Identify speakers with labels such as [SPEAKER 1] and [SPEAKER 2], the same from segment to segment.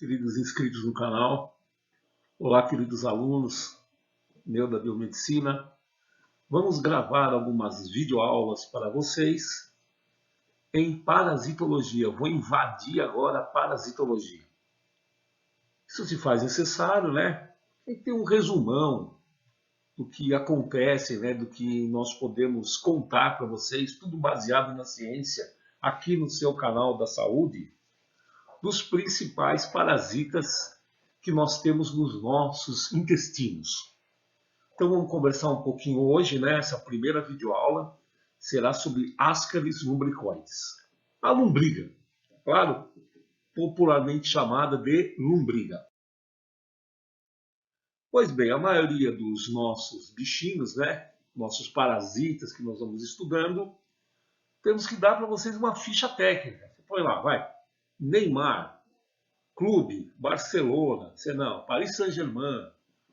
[SPEAKER 1] queridos inscritos no canal. Olá, queridos alunos meu da Biomedicina. Vamos gravar algumas videoaulas para vocês em parasitologia. Vou invadir agora a parasitologia. Isso se faz necessário, né? Tem que ter um resumão do que acontece, né? Do que nós podemos contar para vocês, tudo baseado na ciência, aqui no seu canal da saúde, dos principais parasitas que nós temos nos nossos intestinos. Então vamos conversar um pouquinho hoje, né? Essa primeira videoaula será sobre Ascaris lumbricoides. A lombriga, claro, popularmente chamada de lombriga. Pois bem, a maioria dos nossos bichinhos, né? Nossos parasitas que nós vamos estudando, temos que dar para vocês uma ficha técnica. Você põe lá, vai. Neymar, clube, Barcelona, não, Paris Saint-Germain,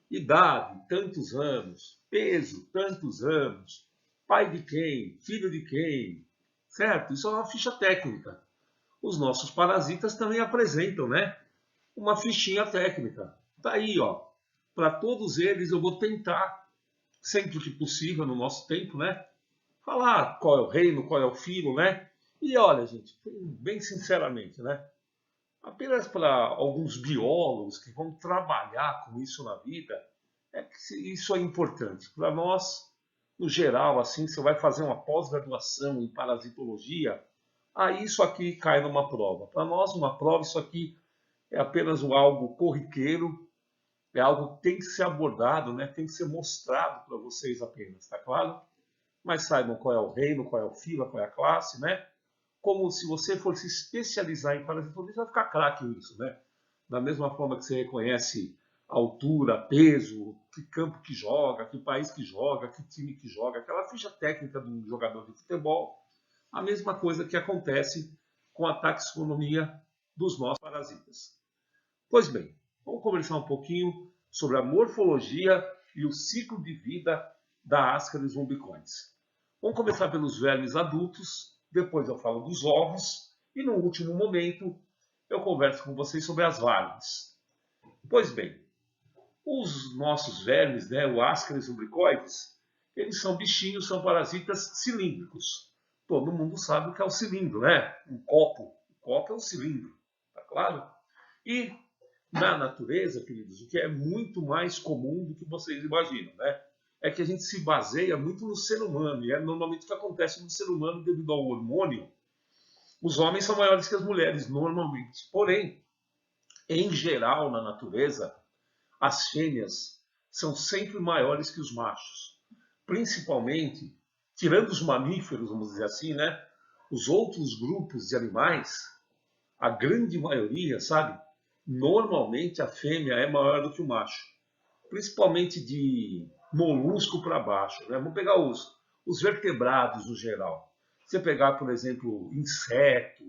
[SPEAKER 1] idade, tantos anos, peso, tantos anos, pai de quem, filho de quem, certo? Isso é uma ficha técnica. Os nossos parasitas também apresentam, né? Uma fichinha técnica. Tá aí, ó. Para todos eles eu vou tentar, sempre que possível no nosso tempo, né? Falar qual é o reino, qual é o filo, né? E olha, gente, bem sinceramente, né? Apenas para alguns biólogos que vão trabalhar com isso na vida, é que isso é importante. Para nós, no geral, assim, você vai fazer uma pós-graduação em parasitologia, aí isso aqui cai numa prova. Para nós, uma prova, isso aqui é apenas algo corriqueiro, é algo que tem que ser abordado, né? Tem que ser mostrado para vocês apenas, tá claro? Mas saibam qual é o reino, qual é o filo, qual é a classe, né? Como se você for se especializar em parasitologia, vai ficar craque nisso, né? Da mesma forma que você reconhece altura, peso, que campo que joga, que país que joga, que time que joga, aquela ficha técnica do jogador de futebol, a mesma coisa que acontece com a taxonomia dos nossos parasitas. Pois bem, vamos conversar um pouquinho sobre a morfologia e o ciclo de vida da Ascaris lumbricoides. Vamos começar pelos vermes adultos, depois eu falo dos ovos e no último momento eu converso com vocês sobre as larvas. Pois bem, os nossos vermes, né, o Ascaris lumbricoides, eles são bichinhos, são parasitas cilíndricos. Todo mundo sabe o que é o cilindro, né? Um copo. O copo é um cilindro, tá claro? E na natureza, queridos, o que é muito mais comum do que vocês imaginam, né? É que a gente se baseia muito no ser humano, e é normalmente o que acontece no ser humano devido ao hormônio. Os homens são maiores que as mulheres, normalmente. Porém, em geral, na natureza, as fêmeas são sempre maiores que os machos. Principalmente, tirando os mamíferos, vamos dizer assim, né? Os outros grupos de animais, a grande maioria, sabe? Normalmente a fêmea é maior do que o macho. Principalmente de molusco para baixo, né? Vamos pegar os vertebrados no geral. Você pegar, por exemplo, inseto,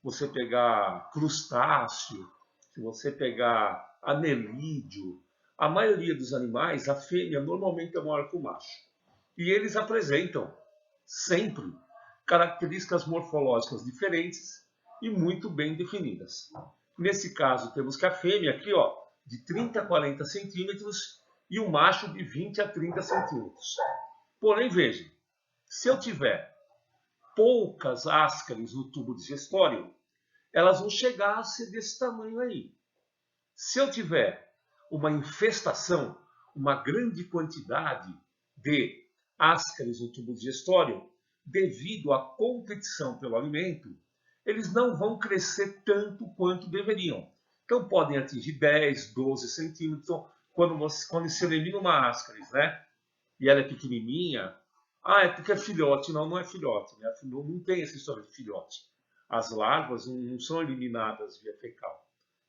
[SPEAKER 1] você pegar crustáceo, se você pegar anelídeo, a maioria dos animais, a fêmea normalmente é maior que o macho. E eles apresentam sempre características morfológicas diferentes e muito bem definidas. Nesse caso, temos que a fêmea aqui, ó, de 30 a 40 centímetros e o macho de 20 a 30 centímetros. Porém, vejam, se eu tiver poucas ascaris no tubo digestório, elas vão chegar a ser desse tamanho aí. Se eu tiver uma infestação, uma grande quantidade de ascaris no tubo digestório, devido à competição pelo alimento, eles não vão crescer tanto quanto deveriam. Então podem atingir 10, 12 centímetros. Então, quando se elimina uma ascaris, né? E ela é pequenininha, é porque é filhote. Não, não é filhote. Né? Não tem essa história de filhote. As larvas não são eliminadas via fecal.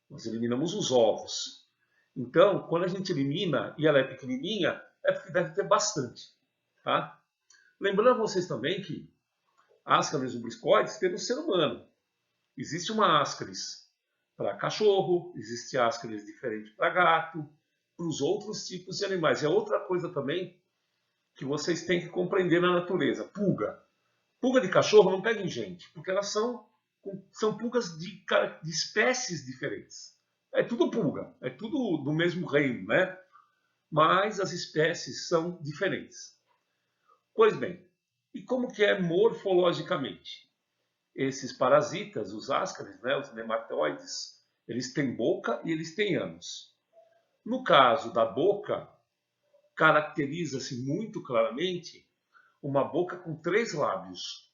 [SPEAKER 1] Nós eliminamos os ovos. Então, quando a gente elimina e ela é pequenininha, é porque deve ter bastante. Tá? Lembrando a vocês também que ascaris lumbricoides tem no ser humano. Existe uma ascaris para cachorro, existe ascaris diferente para gato, para os outros tipos de animais. É outra coisa também que vocês têm que compreender na natureza. Pulga. Pulga de cachorro não pega em gente, porque elas são pulgas de espécies diferentes. É tudo pulga, é tudo do mesmo reino, né? Mas as espécies são diferentes. Pois bem, e como que é morfologicamente? Esses parasitas, os ascaris, né, os nematóides, eles têm boca e eles têm ânus. No caso da boca, caracteriza-se muito claramente uma boca com 3 lábios,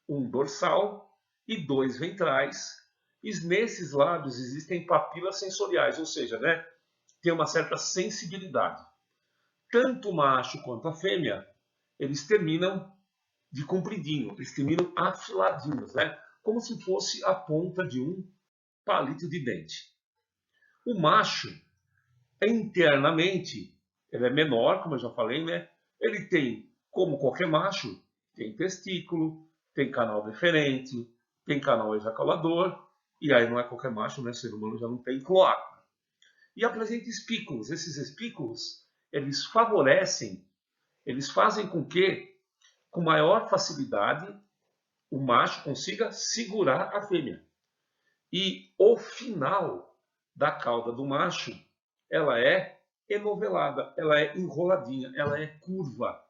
[SPEAKER 1] um dorsal e 2 ventrais, e nesses lábios existem papilas sensoriais, ou seja, né, tem uma certa sensibilidade. Tanto o macho quanto a fêmea, eles terminam de compridinho, eles terminam afiladinhos, né, como se fosse a ponta de um palito de dente. O macho, internamente, ele é menor, como eu já falei, né? Ele tem, como qualquer macho, tem testículo, tem canal deferente, tem canal ejaculador, e aí não é qualquer macho, né? O ser humano já não tem cloaca. E apresenta espículos. Esses espículos, eles favorecem, eles fazem com que, com maior facilidade, o macho consiga segurar a fêmea. E o final da cauda do macho, ela é enovelada, ela é enroladinha, ela é curva.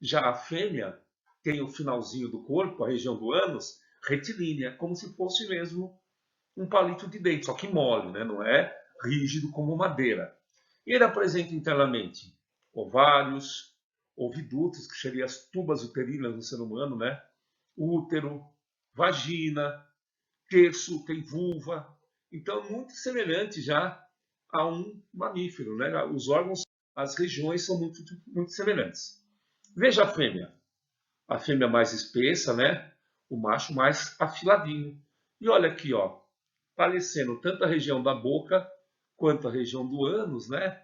[SPEAKER 1] Já a fêmea tem o finalzinho do corpo, a região do ânus, retilínea, como se fosse mesmo um palito de dente, só que mole, né? Não é rígido como madeira. E ele apresenta internamente ovários, ovidutos, que seriam as tubas uterinas no ser humano, né? Útero, vagina, terço, tem vulva. Então, muito semelhante já a um mamífero, né? Os órgãos, as regiões são muito semelhantes. Veja a fêmea. A fêmea mais espessa, né? O macho mais afiladinho. E olha aqui, ó, parecendo tanto a região da boca quanto a região do ânus, né?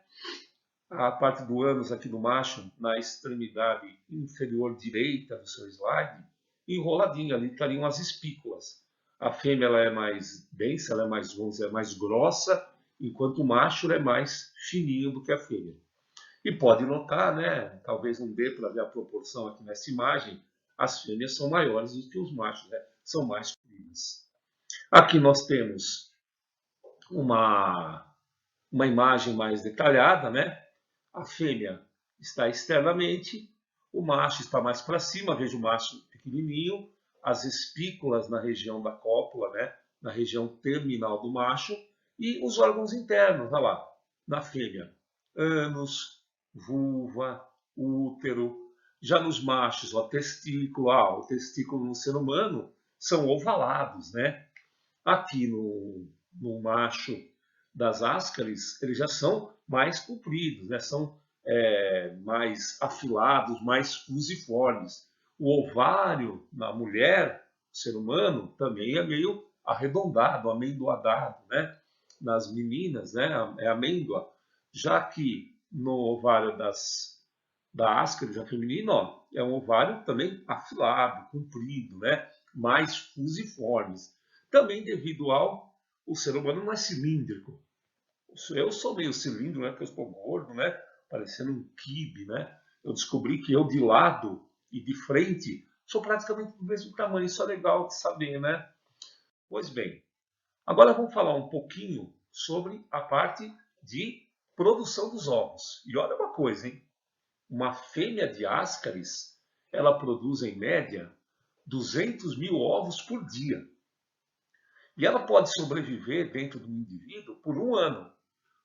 [SPEAKER 1] A parte do ânus aqui do macho, na extremidade inferior direita do seu slide, enroladinha, ali estariam as espículas. A fêmea ela é mais densa, ela é mais, vamos dizer, mais grossa, enquanto o macho é mais fininho do que a fêmea. E pode notar, né, talvez não dê para ver a proporção aqui nessa imagem, as fêmeas são maiores do que os machos, né? São mais finas. Aqui nós temos uma, uma imagem mais detalhada, né? A fêmea está externamente, o macho está mais para cima, veja o macho pequenininho, as espículas na região da cópula, né? Na região terminal do macho, e os órgãos internos, olha lá, na fêmea, ânus, vulva, útero. Já nos machos, o testículo, o testículo no ser humano são ovalados, né? Aqui no macho das ascaris, eles já são mais compridos, né? São mais afilados, mais fusiformes. O ovário na mulher, ser humano, também é meio arredondado, amendoadado, né? Nas meninas, né? É amêndoa. Já que no ovário da ascaris, a feminina, ó, é um ovário também afilado, comprido, né? Mais fusiformes. Também devido ao o ser humano não é cilíndrico. Eu sou meio cilindro, né? Porque eu estou gordo, né? Parecendo um quibe, né? Eu descobri que eu de lado e de frente sou praticamente do mesmo tamanho. Isso é legal de saber, né? Pois bem, agora vamos falar um pouquinho sobre a parte de produção dos ovos. E olha uma coisa, hein? Uma fêmea de ascaris, ela produz em média 200 mil ovos por dia. E ela pode sobreviver dentro de um indivíduo por um ano.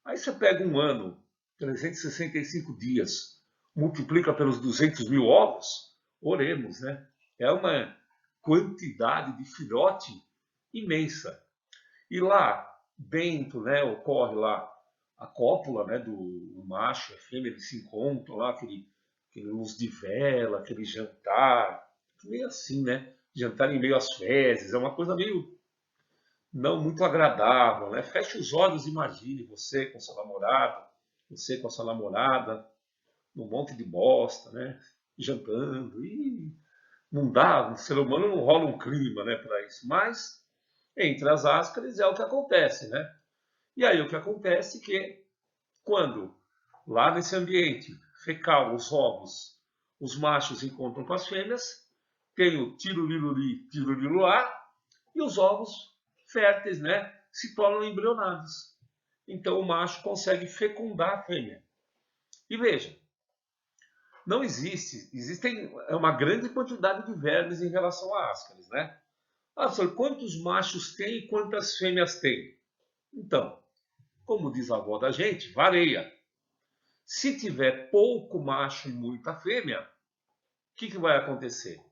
[SPEAKER 1] Aí você pega um ano, 365 dias, multiplica pelos 200 mil ovos, oremos, né? É uma quantidade de filhote imensa. E lá dentro, né, ocorre lá a cópula, né, do macho, a fêmea, eles se encontram lá, aquele luz de vela, aquele jantar, meio assim, né? Jantar em meio às fezes, é uma coisa meio não muito agradável, né? Feche os olhos e imagine você com seu namorado, você com a sua namorada, num monte de bosta, né? Jantando. E não dá, no ser humano não rola um clima, né, para isso. Mas entre as ascaris é o que acontece, né? E aí o que acontece é que quando lá nesse ambiente fecal, os ovos, os machos encontram com as fêmeas, tem o tiruliruri, tiruriruá, e os ovos férteis, né, se tornam embrionados. então o macho consegue fecundar a fêmea. E veja, não existem uma grande quantidade de vermes em relação a ascaris, né? Ah, professor, quantos machos tem e quantas fêmeas tem? Então, como diz a avó da gente, varia. Se tiver pouco macho e muita fêmea, o que vai acontecer?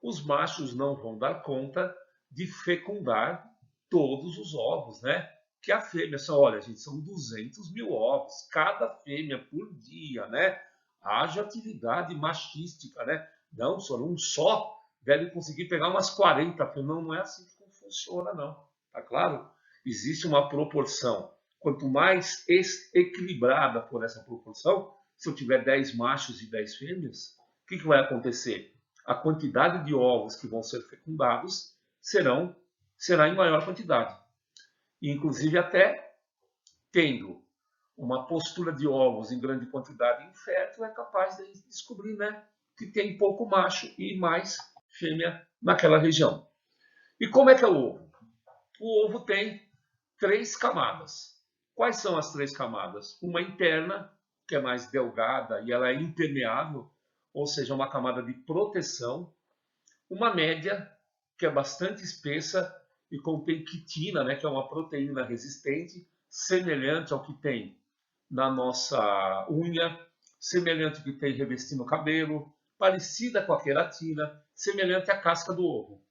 [SPEAKER 1] Os machos não vão dar conta de fecundar todos os ovos, né? Que a fêmea, olha, gente, são 200 mil ovos, cada fêmea por dia, né? Haja atividade machística, né? Não, só um só deve conseguir pegar umas 40 fêmeas. Não, não é assim que funciona, não. Tá claro? Existe uma proporção. Quanto mais equilibrada for essa proporção, se eu tiver 10 machos e 10 fêmeas, o que vai acontecer? A quantidade de ovos que vão ser fecundados será em maior quantidade. Inclusive até tendo uma postura de ovos em grande quantidade infértil, é capaz de descobrir, né, que tem pouco macho e mais fêmea naquela região. E como é que é o ovo? O ovo tem 3 camadas. Quais são as 3 camadas? Uma interna, que é mais delgada e ela é impermeável, ou seja, uma camada de proteção. Uma média, que é bastante espessa e contém quitina, né, que é uma proteína resistente, semelhante ao que tem na nossa unha, semelhante ao que tem revestindo o cabelo, parecida com a queratina, semelhante à casca do ovo.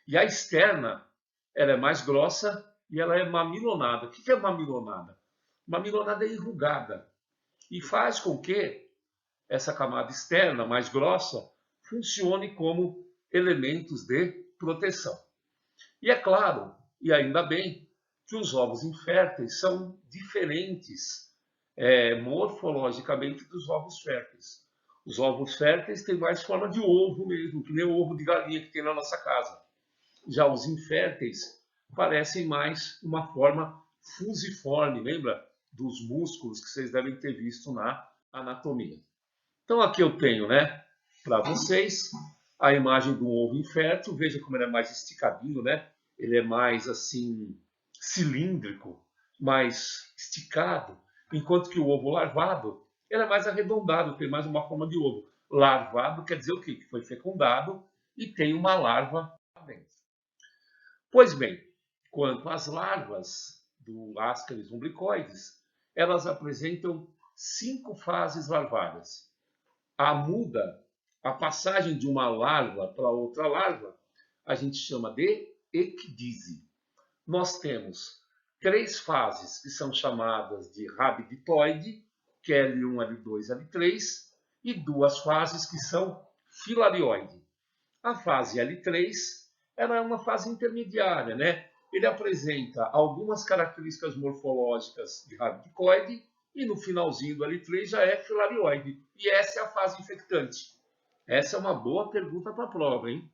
[SPEAKER 1] E a externa, ela é mais grossa e ela é mamilonada. O que é mamilonada? Mamilonada é enrugada e faz com que essa camada externa, mais grossa, funcione como elementos de proteção. E é claro, e ainda bem, que os ovos inférteis são diferentes morfologicamente dos ovos férteis. Os ovos férteis têm mais forma de ovo mesmo, que nem o ovo de galinha que tem na nossa casa. Já os inférteis parecem mais uma forma fusiforme, lembra dos músculos que vocês devem ter visto na anatomia. Então aqui eu tenho, né, para vocês a imagem do ovo infértil. Veja como ele é mais esticadinho, né? Ele é mais assim cilíndrico, mais esticado, enquanto que o ovo larvado ele é mais arredondado, tem mais uma forma de ovo. Larvado quer dizer o quê? Que foi fecundado e tem uma larva dentro. Pois bem, quanto às larvas do Ascaris umbilicoides, elas apresentam 5 fases larvárias. A muda, a passagem de uma larva para outra larva, a gente chama de ecdise. Nós temos 3 fases que são chamadas de rabiditoide, que é L1, L2, L3, e 2 fases que são filarioide. A fase L3 ela é uma fase intermediária, né? Ele apresenta algumas características morfológicas de rabidicoide e no finalzinho do L3 já é filarioide. E essa é a fase infectante. Essa é uma boa pergunta para a prova, hein?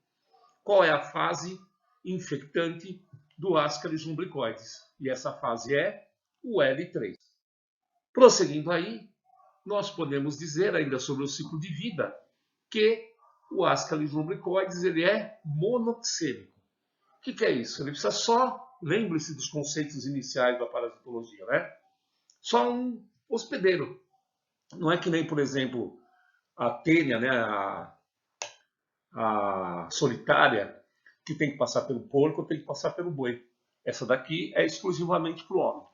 [SPEAKER 1] Qual é a fase infectante do Ascaris umbilicoides? E essa fase é o L3. Prosseguindo aí, nós podemos dizer ainda sobre o ciclo de vida que o Ascaris umbilicoides ele é monoxêmico. O que é isso? Ele precisa só, lembre-se dos conceitos iniciais da parasitologia, né? Só um hospedeiro. Não é que nem, por exemplo, a tênia, né? A solitária, que tem que passar pelo porco ou tem que passar pelo boi. Essa daqui é exclusivamente para o homem.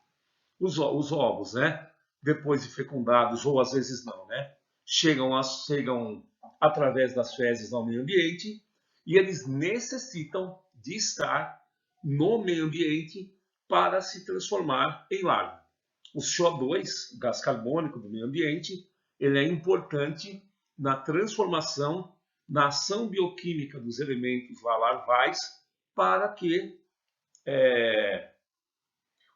[SPEAKER 1] Os ovos, né? Depois de fecundados, ou às vezes não, né? Chegam através das fezes ao meio ambiente e eles necessitam de estar no meio ambiente para se transformar em larva. O CO2, gás carbônico do meio ambiente, ele é importante na transformação, na ação bioquímica dos elementos lá larvais para que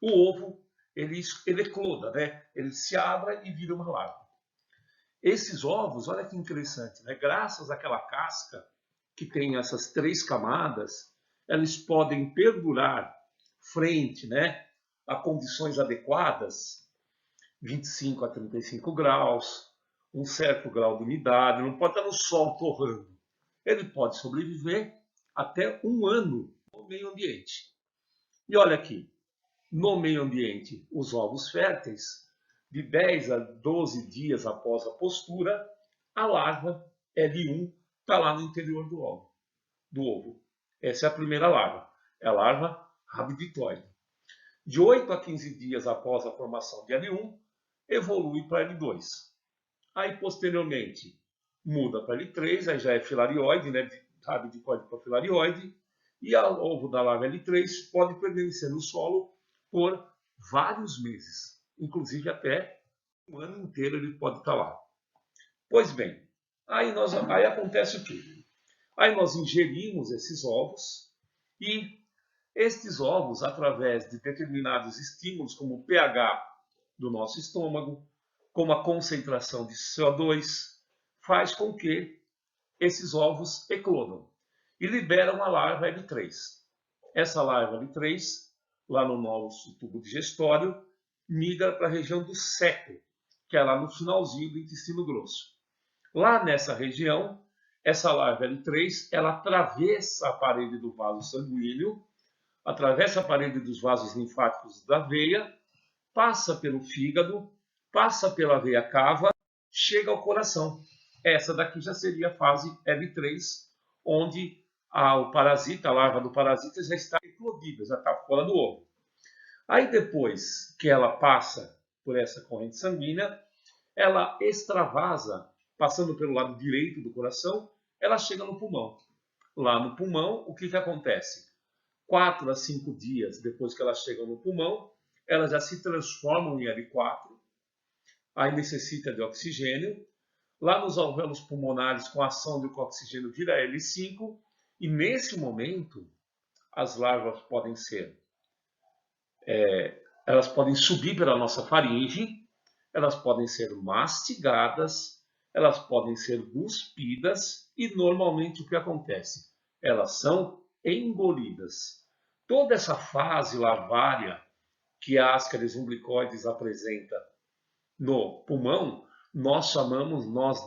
[SPEAKER 1] o ovo ele ecloda, né? Ele se abra e vira uma larva. Esses ovos, olha que interessante, né? Graças àquela casca que tem essas 3 camadas, eles podem perdurar frente, né, a condições adequadas, 25 a 35 graus, um certo grau de umidade, não pode estar no sol torrando. Ele pode sobreviver até 1 ano no meio ambiente. E olha aqui, no meio ambiente os ovos férteis, de 10 a 12 dias após a postura, a larva L1 está lá no interior do ovo. Essa é a primeira larva, é a larva rabiditoide. De 8 a 15 dias após a formação de L1, evolui para L2. Aí, posteriormente, muda para L3, aí já é filarioide, né? De rabiditoide para filarioide, e o ovo da larva L3 pode permanecer no solo por vários meses, inclusive até um ano inteiro ele pode estar lá. Pois bem, aí acontece o quê? Aí nós ingerimos esses ovos e estes ovos, através de determinados estímulos, como o pH do nosso estômago, como a concentração de CO2, faz com que esses ovos eclodam e liberam a larva L3. Essa larva L3, lá no nosso tubo digestório, migra para a região do ceco, que é lá no finalzinho do intestino grosso. Lá nessa região, essa larva L3, ela atravessa a parede do vaso sanguíneo, atravessa a parede dos vasos linfáticos da veia, passa pelo fígado, passa pela veia cava, chega ao coração. Essa daqui já seria a fase L3, onde o parasita, a larva do parasita já está eclodida, já está fora do ovo. Aí depois que ela passa por essa corrente sanguínea, ela extravasa, passando pelo lado direito do coração, ela chega no pulmão. Lá no pulmão, o que acontece? 4 a 5 dias depois que elas chegam no pulmão, elas já se transformam em L4, aí necessita de oxigênio. Lá nos alvéolos pulmonares, com a ação do oxigênio, vira L5, e nesse momento, as larvas podem elas podem subir pela nossa faringe, elas podem ser mastigadas, elas podem ser cuspidas, e normalmente o que acontece? Elas são engolidas. Toda essa fase larvária que a Ascaris umbilicoides apresenta no pulmão, nós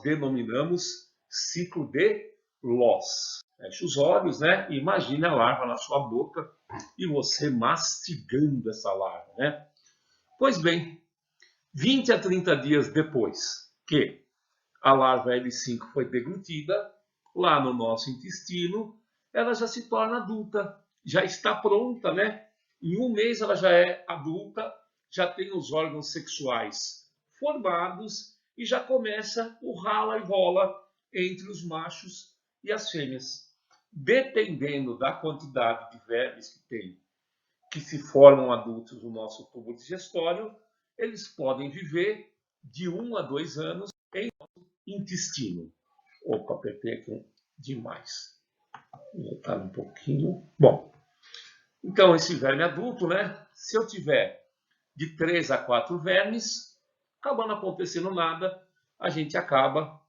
[SPEAKER 1] denominamos ciclo de Loss. Feche os olhos, né? Imagine a larva na sua boca e você mastigando essa larva, né? Pois bem, 20 a 30 dias depois que a larva L5 foi deglutida, lá no nosso intestino, ela já se torna adulta, já está pronta, né? Em um mês ela já é adulta, já tem os órgãos sexuais formados e já começa o rala e rola entre os machos e as fêmeas. Dependendo da quantidade de vermes que tem, que se formam adultos no nosso tubo digestório, eles podem viver de 1 a 2 anos em nosso intestino. Opa, apertei aqui demais. Vou voltar um pouquinho. Bom, então esse verme adulto, né? Se eu tiver de 3 a 4 vermes, acaba não acontecendo nada, a gente acaba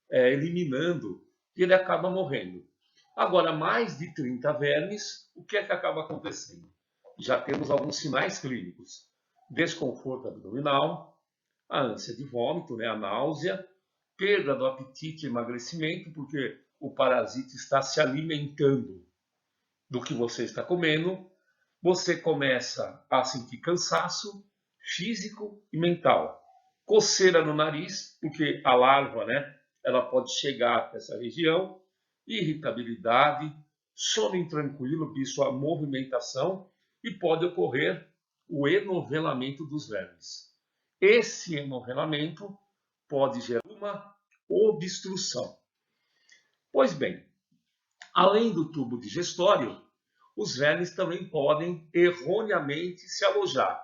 [SPEAKER 1] eliminando e ele acaba morrendo. Agora, mais de 30 vermes, o que é que acaba acontecendo? Já temos alguns sinais clínicos. Desconforto abdominal, a ânsia de vômito, né, a náusea, perda do apetite e emagrecimento, porque o parasita está se alimentando do que você está comendo. Você começa a sentir cansaço físico e mental. Coceira no nariz, porque a larva, né, ela pode chegar até essa região. Irritabilidade, sono intranquilo, isso a movimentação, e pode ocorrer o enovelamento dos vermes. Esse enovelamento pode gerar uma obstrução. Pois bem, além do tubo digestório, os vermes também podem erroneamente se alojar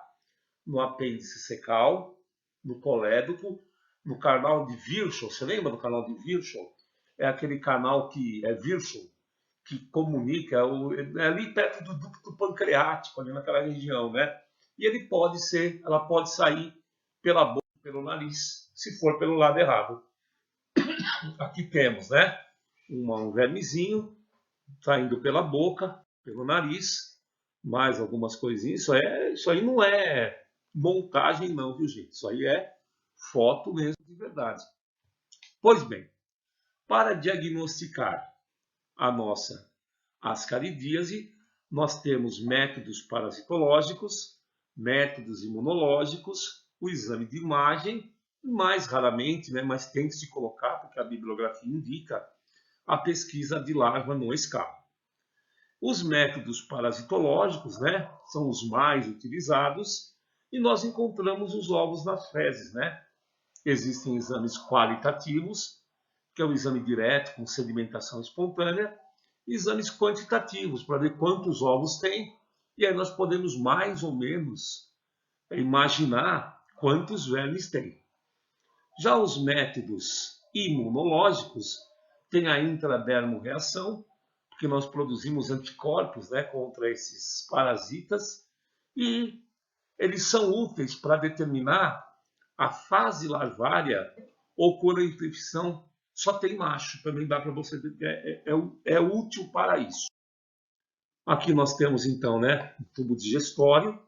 [SPEAKER 1] no apêndice secal, no colédoco, no canal de Virchow. Você lembra do canal de Virchow? É aquele canal que é Virchow, que comunica ali perto do ducto pancreático, ali naquela região, né? E ela pode sair pela boca, pelo nariz, se for pelo lado errado. Aqui temos, né? Um vermezinho saindo pela boca, pelo nariz, mais algumas coisinhas. Isso aí não é montagem não, viu, gente? Isso aí é foto mesmo de verdade. Pois bem, para diagnosticar a nossa ascaridíase, nós temos métodos parasitológicos, métodos imunológicos, o exame de imagem, mais raramente, né, mas tem que se colocar, porque a bibliografia indica, a pesquisa de larva no escapo. Os métodos parasitológicos, né, são os mais utilizados e nós encontramos os ovos nas fezes, né? Existem exames qualitativos, que é o exame direto com sedimentação espontânea, e exames quantitativos, para ver quantos ovos tem, e aí nós podemos mais ou menos imaginar quantos vermes tem. Já os métodos imunológicos têm a intradermoreação, porque nós produzimos anticorpos, né, contra esses parasitas, e eles são úteis para determinar a fase larvária ou quando a infecção só tem macho. Também dá para você ver que é útil para isso. Aqui nós temos então, né, um tubo digestório,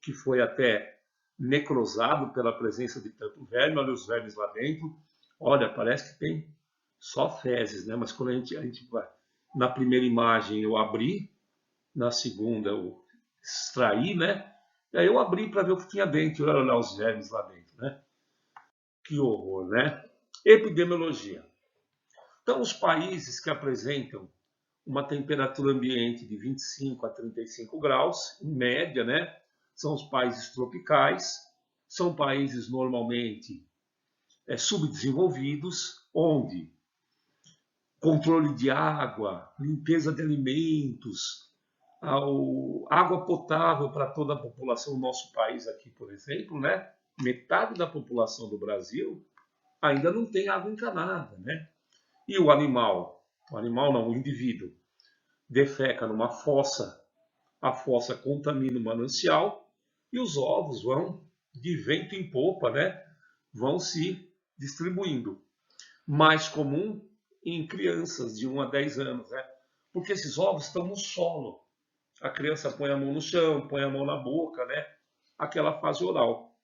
[SPEAKER 1] que foi até necrosado pela presença de tanto verme. Olha os vermes lá dentro. Olha, parece que tem só fezes, né? Mas quando a gente vai... Na primeira imagem eu abri, na segunda eu extraí, né? E aí eu abri para ver o que tinha dentro. Olha lá os vermes lá dentro, né? Que horror, né? Epidemiologia. Então, os países que apresentam uma temperatura ambiente de 25 a 35 graus, em média, né? São os países tropicais, são países normalmente subdesenvolvidos, onde controle de água, limpeza de alimentos, água potável para toda a população do nosso país aqui, por exemplo, né? Metade da população do Brasil ainda não tem água encanada, né? E o animal não, o indivíduo, defeca numa fossa, a fossa contamina o manancial e os ovos vão de vento em popa, né? Vão se distribuindo. Mais comum em crianças de 1 a 10 anos, né? Porque esses ovos estão no solo. A criança põe a mão no chão, põe a mão na boca, né? Aquela fase oral.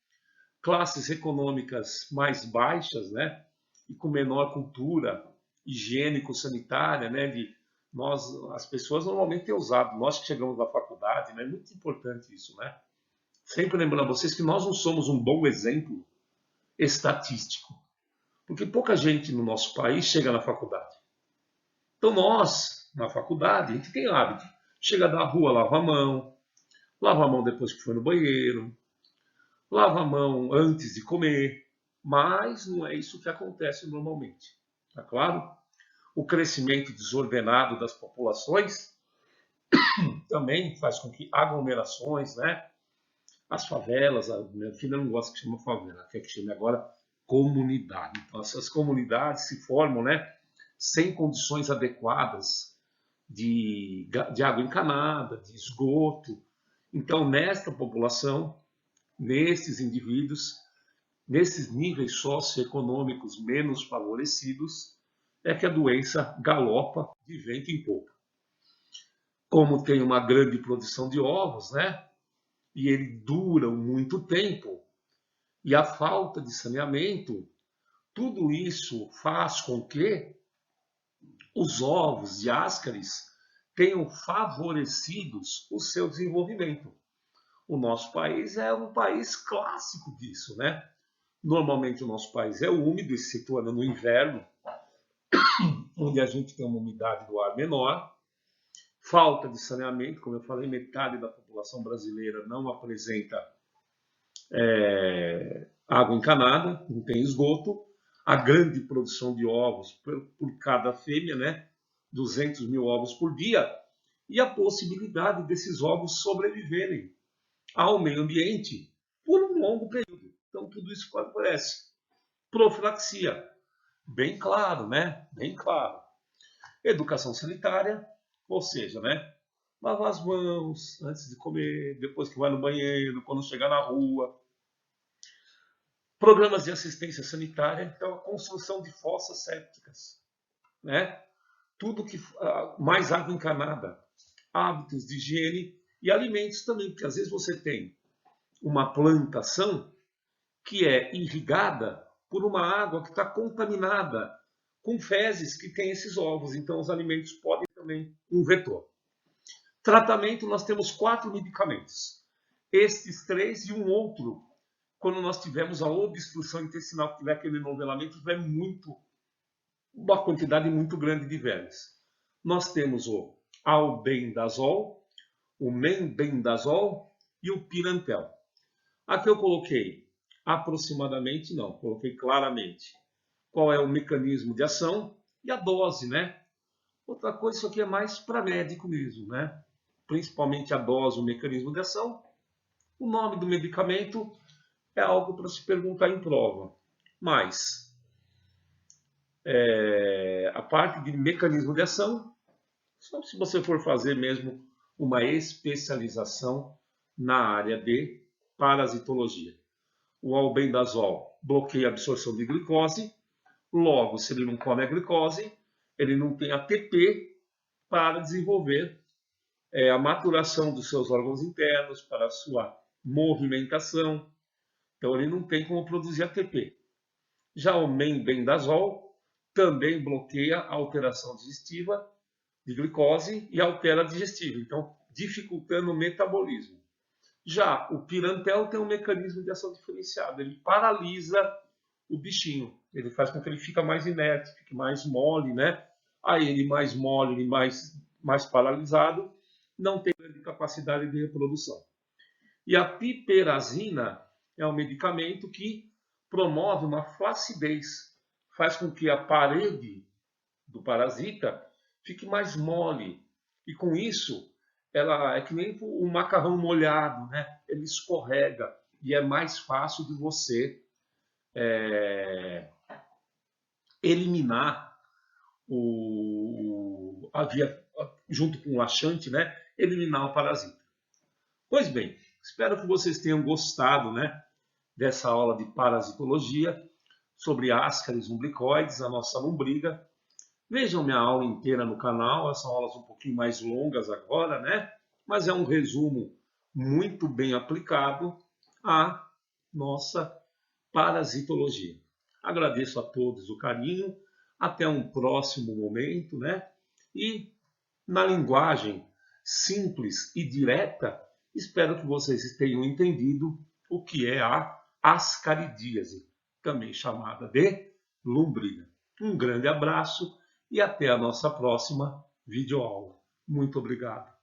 [SPEAKER 1] Classes econômicas mais baixas, né? E com menor cultura higiênico-sanitária, né? As pessoas normalmente têm usado. Nós que chegamos na faculdade, né? É muito importante isso, né? Sempre lembrando a vocês que nós não somos um bom exemplo estatístico, porque pouca gente no nosso país chega na faculdade. Então nós, na faculdade, a gente tem hábito. Chega da rua, lava a mão depois que foi no banheiro, lava a mão antes de comer, mas não é isso que acontece normalmente. Tá claro? O crescimento desordenado das populações também faz com que aglomerações, né? As favelas, a minha filha não gosta que chama favela, quer que chame agora comunidade. Então, essas comunidades se formam, né? Sem condições adequadas de água encanada, de esgoto. Então, nesta população, nesses indivíduos, nesses níveis socioeconômicos menos favorecidos, é que a doença galopa de vento em popa. Como tem uma grande produção de ovos, né? E eles duram muito tempo, e a falta de saneamento, tudo isso faz com que os ovos de ascaris tenham favorecidos o seu desenvolvimento. O nosso país é um país clássico disso, né? Normalmente o nosso país é úmido e se situando no inverno, onde a gente tem uma umidade do ar menor, falta de saneamento, como eu falei, metade da população brasileira não apresenta água encanada, não tem esgoto, a grande produção de ovos por cada fêmea, né? 200 mil ovos por dia, e a possibilidade desses ovos sobreviverem ao meio ambiente por um longo período. Então, tudo isso favorece. Profilaxia, bem claro, né? Bem claro. Educação sanitária, ou seja, né? Lavar as mãos antes de comer, depois que vai no banheiro, quando chegar na rua. Programas de assistência sanitária, então a construção de fossas sépticas, né? Tudo que mais água encanada, hábitos de higiene e alimentos também, porque às vezes você tem uma plantação que é irrigada por uma água que está contaminada com fezes que tem esses ovos, então os alimentos podem também um vetor. Tratamento, nós temos 4 medicamentos. Estes três e um outro, quando nós tivermos a obstrução intestinal, que tiver aquele novelamento, tiver uma quantidade muito grande de vermes. Nós temos o albendazol, o mebendazol e o pirantel. Aqui eu coloquei aproximadamente, não, coloquei claramente qual é o mecanismo de ação e a dose, né? Outra coisa, isso aqui é mais para médico mesmo, né? Principalmente a dose, o mecanismo de ação. O nome do medicamento é algo para se perguntar em prova. Mas a parte de mecanismo de ação, só se você for fazer mesmo uma especialização na área de parasitologia. O albendazol bloqueia a absorção de glicose, logo, se ele não come a glicose, ele não tem ATP para desenvolver a maturação dos seus órgãos internos, para a sua movimentação. Então, ele não tem como produzir ATP. Já o mebendazol também bloqueia a alteração digestiva de glicose e altera a digestiva, então dificultando o metabolismo. Já o pirantel tem um mecanismo de ação diferenciado, ele paralisa o bichinho, ele faz com que ele fique mais inerte, fique mais mole, né? Aí ele mais mole, ele mais paralisado, não tem grande capacidade de reprodução. E a piperazina é um medicamento que promove uma flacidez, faz com que a parede do parasita fique mais mole. E com isso, ela é que nem o macarrão molhado, né? Ele escorrega e é mais fácil de você eliminar a via, junto com o laxante, né? Eliminar o parasita. Pois bem, espero que vocês tenham gostado, né? Dessa aula de parasitologia sobre ascaris umbilicoides, a nossa lombriga. Vejam minha aula inteira no canal, são aulas um pouquinho mais longas agora, né? Mas é um resumo muito bem aplicado à nossa parasitologia. Agradeço a todos o carinho, até um próximo momento, né? E na linguagem simples e direta, espero que vocês tenham entendido o que é a ascaridíase, também chamada de lombriga. Um grande abraço e até a nossa próxima videoaula. Muito obrigado.